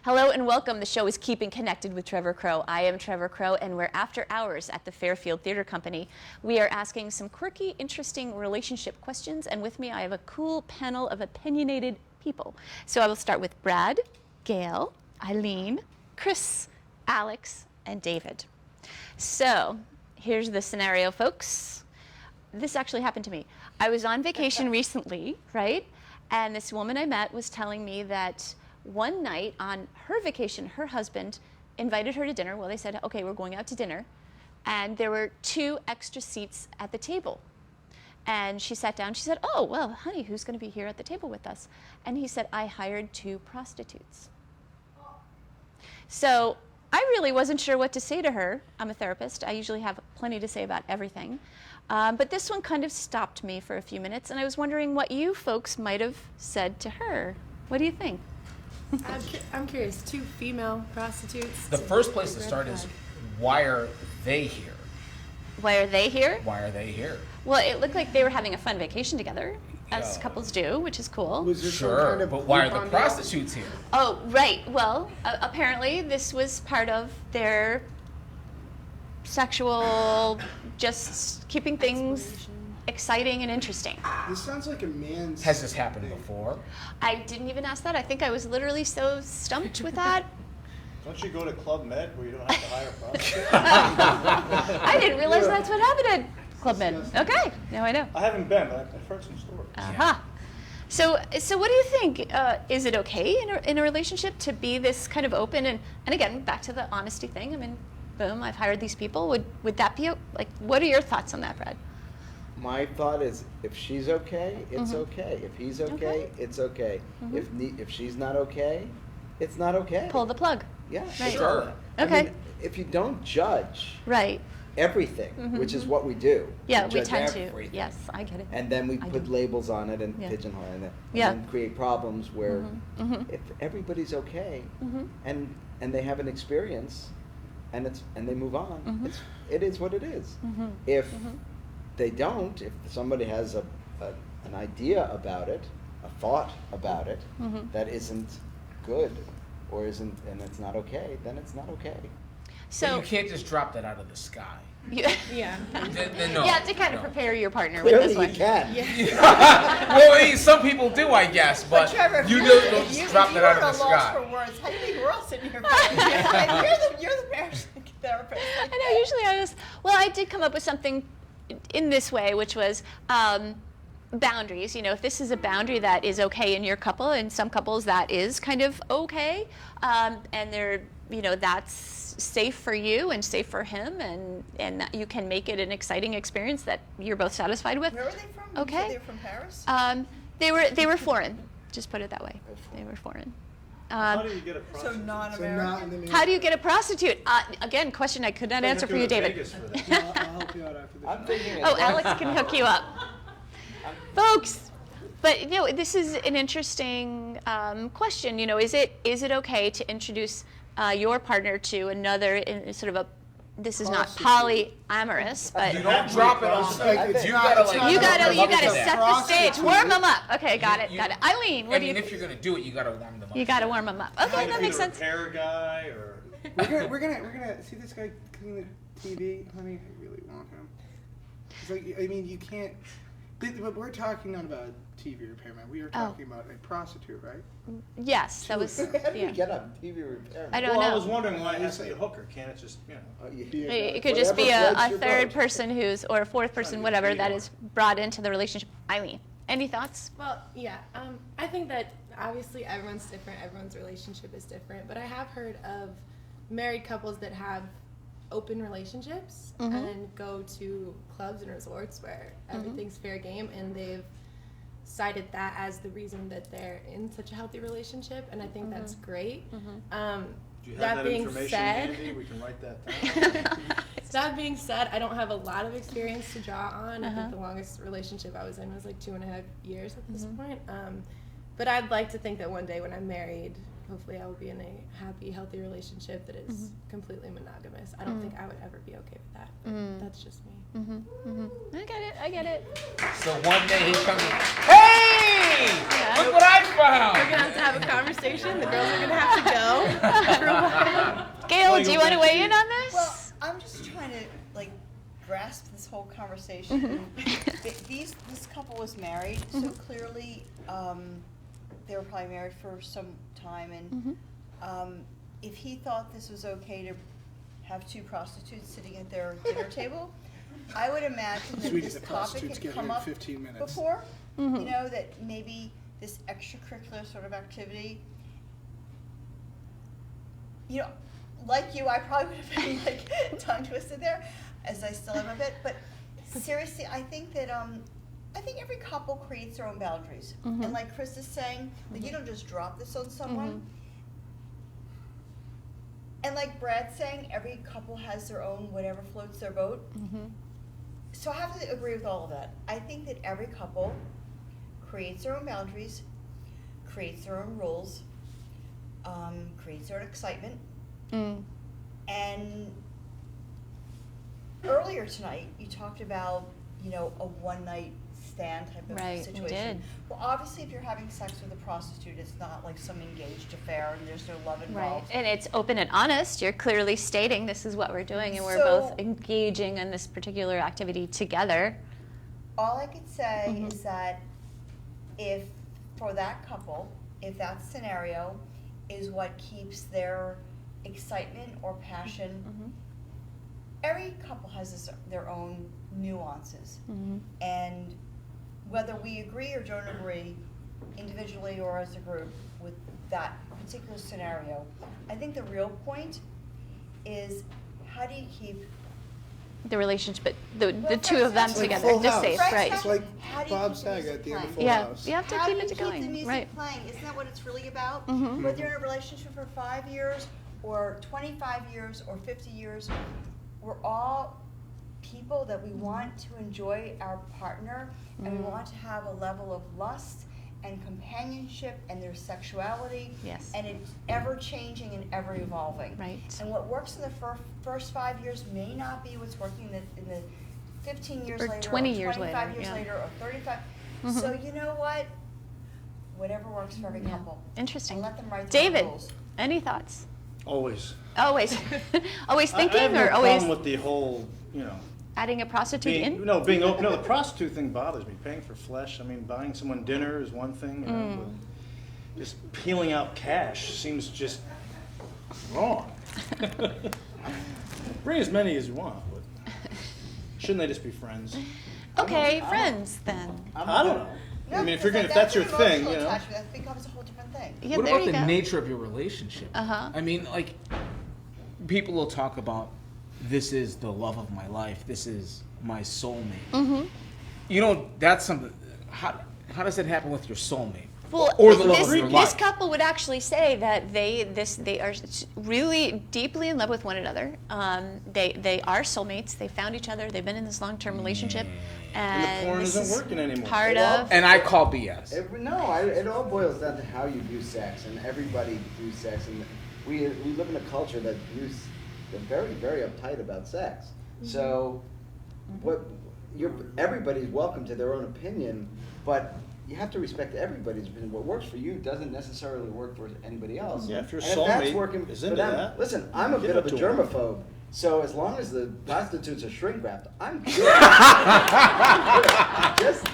Hello and welcome. The show is Keeping Connected with Trevor Crowe. I am Trevor Crowe, and we're after hours at the Fairfield Theater Company. We are asking some quirky, interesting relationship questions, and with me I have a cool panel of opinionated people. So I will start with Brad, Gail, Eileen, Chris, Alex, and David. So here's the scenario, folks. This actually happened to me. I was on vacation recently, right? And this woman I met was telling me that one night on her vacation, her husband invited her to dinner. Well, they said, okay, we're going out to dinner. And there were 2 extra seats at the table. And she sat down. She said, oh, well, honey, who's going to be here at the table with us? And he said, I hired 2 prostitutes. So I really wasn't sure what to say to her. I'm a therapist. I usually have plenty to say about everything. But this one kind of stopped me for a few minutes. And I was wondering what you folks might have said to her. What do you think? I'm curious. 2 female prostitutes. The first place to start is, why are they here? Why are they here? Why are they here? Well, it looked like they were having a fun vacation together, as Yeah. couples do, which is cool. Was there some Sure, kind of but why are the coupon prostitutes here? Oh, right. Well, apparently this was part of their sexual, just keeping things exciting and interesting. deal? This sounds like a man's. Has this happened thing. before? I didn't even ask that. I think I was literally so stumped with that. Don't you go to Club Med where you don't have to hire a prostitute? I didn't realize that's what happened at Club Med. Okay, now I know. I haven't been, but I've heard some stories. Aha. So what do you think? Is it okay in a relationship to be this kind of open and again back to the honesty thing? I mean, boom, I've hired these people. Would that be like? What are your thoughts on that, Brad? My thought is, if she's okay, it's okay. If he's okay, Okay. it's okay. If she's not okay, it's not okay. Pull the plug. Yeah, Right. Sure. I Okay. mean, if you don't judge Right. everything, which is what we do. Yeah, we judge tend to. everything. Yes, I get it. And then we I put do. labels on it and Yeah. pigeonhole it, and Yeah. then create problems where Mhm. if everybody's okay Mhm. and they have an experience and they move on, Mhm. it is what it is. Mhm. If they don't, if somebody has an idea about it, a thought about it Mhm. that isn't good or isn't, and it's not okay, then it's not okay. But So you can't just drop that out of the sky. you, Yeah. No, you have to kind of no. prepare your partner with Clearly this one. you can. Well, I mean, some people do, I guess, but Trevor, if you you're- don't if just drop if that you out are of the at a loss sky. for words, how do you think we're all sitting here? Like, you're the marriage therapist. Like, I know, usually I was, well, I did come up with something in this way, which was boundaries. You know, if this is a boundary that is okay in your couple, and some couples that is kind of okay, and they're, you know, that's safe for you and safe for him, and that you can make it an exciting experience that you're both satisfied with. Where were they from? You Okay. said they were from Paris? They were foreign. Just put it that way. They were foreign. How do you get a So prostitute? So not non-American? in the How do you get a prostitute? Again, question I could not answer for you, David. Vegas for that. I'll help you out after the I'm show. thinking. Oh, Alex can hook you up. Folks, but you know, this is an interesting question. You know, is it okay to introduce your partner to another in sort of a, this is not polyamorous, but You don't drop it on It's like, it's you not- gotta it's like not you a- gotta warm them set up. the stage, prostitute. warm them up. Okay, got it, You- got it. Eileen, I what do mean, you? if you're gonna do it, you gotta warm them up. You gotta warm them up. Okay, that Either makes sense. repair guy or We're gonna see this guy clean the TV, honey. I really want him. It's like, I mean, you can't. But we're talking not about TV repairman. We are talking about a prostitute, right? Yes, that was. How do you Yeah. get a TV repair? I don't well, I know. was wondering why it has to be a hooker. Can't it just, you know? It could just be a third person who's, or a fourth person, whatever, that is brought into the relationship. Eileen, any thoughts? Well, yeah. I think that obviously everyone's different. Everyone's relationship is different. But I have heard of married couples that have open relationships and go to clubs and resorts where everything's fair game, and they've cited that as the reason that they're in such a healthy relationship, and I think that's great. Do you have That that being information said- handy? We can write that down. That being said, I don't have a lot of experience to draw on. I think the longest relationship I was in was like 2.5 years at this point. But I'd like to think that one day when I'm married, hopefully I will be in a happy, healthy relationship that is completely monogamous. I don't think I would ever be okay with that. But that's just me. I get it. So one day he comes in, hey! Look what I We're found! gonna have to have a conversation. The girls are gonna have to go. Gail, do you want to weigh in on this? Well, I'm just trying to like grasp this whole conversation. This couple was married, so clearly they were probably married for some time, and if he thought this was okay to have two prostitutes sitting at their dinner table, I would imagine that Sweetie, this the topic prostitutes had get come here in up 15 minutes. before. You know, that maybe this extracurricular sort of activity, you know, like you, I probably would have been like tongue twisted there, as I still am a bit. But seriously, I think that I think every couple creates their own boundaries, and like Chris is saying, that you don't just drop this on someone. And like Brad's saying, every couple has their own whatever floats their boat. So I have to agree with all of that. I think that every couple creates their own boundaries, creates their own rules, creates their own excitement. And earlier tonight, you talked about, you know, a one-night stand type of Right, we situation. did. Well, obviously, if you're having sex with a prostitute, it's not like some engaged affair and there's no love Right, involved. and it's open and honest. You're clearly stating this is what we're doing, and we're So- both engaging in this particular activity together. All I could say is that if, for that couple, if that scenario is what keeps their excitement or passion, every couple has their own nuances. And whether we agree or don't agree, individually or as a group, with that particular scenario, I think the real point is how do you keep The relationship, but the Well, two of them It's like together, Full just House. safe, Fred's right? It's not- like how do you Bob keep the Saget music at the end of playing? Full Yeah, House. you have to How keep do you it keep the going, music right? playing? Isn't that what it's really about? Mhm. Whether you're in a relationship for 5 years or 25 years or 50 years, we're all people that we want to enjoy our partner, and we want to have a level of lust and companionship and their sexuality. Yes. And it's ever changing and ever evolving. Right. And what works in the first 5 years may not be what's working in the 15 years Or later, 20 or years 25 later, years yeah. later, or 35. So you know what? Whatever works for every Yeah. couple. Interesting. And let them write their own David, rules. any thoughts? Always. Always, always I have thinking, no or always problem with the whole, you know, adding a prostitute in? being open. No, the prostitute thing bothers me. Paying for flesh. I mean, buying someone dinner is one thing. You know, but just peeling out cash seems just wrong. Bring as many as you want, but shouldn't they just be friends? Okay, friends then. I don't know. No, I mean, if you're because gonna, if that's your an thing, emotional you know. attachment, that becomes a whole different thing. Yeah, What there about you the go. nature of your relationship? Uh-huh. I mean, like, people will talk about, this is the love of my life, this is my soulmate. You know, that's something, how does that happen with your soulmate? Well, Or the love of your this life? couple would actually say that they are really deeply in love with one another. They are soulmates. They found each other. They've been in this long-term relationship, And the porn this isn't is working anymore. Part It all- of And I call BS. It all boils down to how you view sex, and everybody views sex, and we live in a culture that they're very, very uptight about sex. So, everybody's welcome to their own opinion, but you have to respect everybody's opinion. What works for you doesn't necessarily work for anybody else. Yeah, if your and if that's soulmate working is for into them, that, listen, I'm a give bit of it a to 'em. germaphobe. So as long as the prostitutes are shrink wrapped, I'm good. just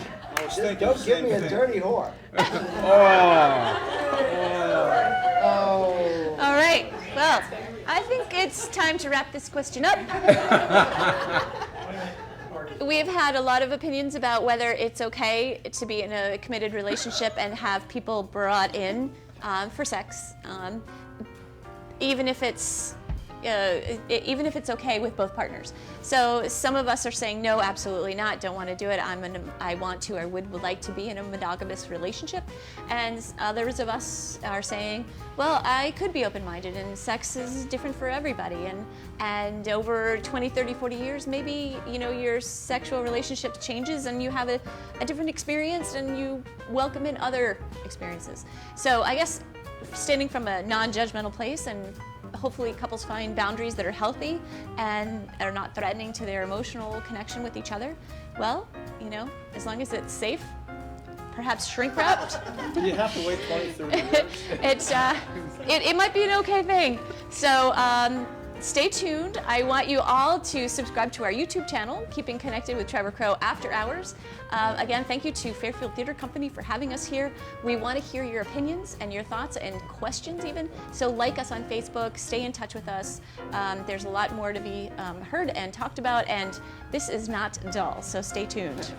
thinking don't the give same me a thing. dirty whore. Oh. All right. Well, I think it's time to wrap this question up. We've had a lot of opinions about whether it's okay to be in a committed relationship and have people brought in for sex, even if it's okay with both partners. So some of us are saying no, absolutely not, don't want to do it. I want to or would like to be in a monogamous relationship, and others of us are saying, well, I could be open-minded, and sex is different for everybody, and over 20, 30, 40 years, maybe your sexual relationship changes and you have a different experience and you welcome in other experiences. So I guess standing from a non-judgmental place, and hopefully couples find boundaries that are healthy and are not threatening to their emotional connection with each other. Well, as long as it's safe, perhaps shrink wrapped. You have to wait 20, 30 years. It might be an okay thing. So stay tuned. I want you all to subscribe to our YouTube channel, Keeping Connected with Trevor Crowe After Hours. Again, thank you to Fairfield Theater Company for having us here. We want to hear your opinions and your thoughts and questions even. So like us on Facebook, stay in touch with us. There's a lot more to be heard and talked about, and this is not dull, so stay tuned.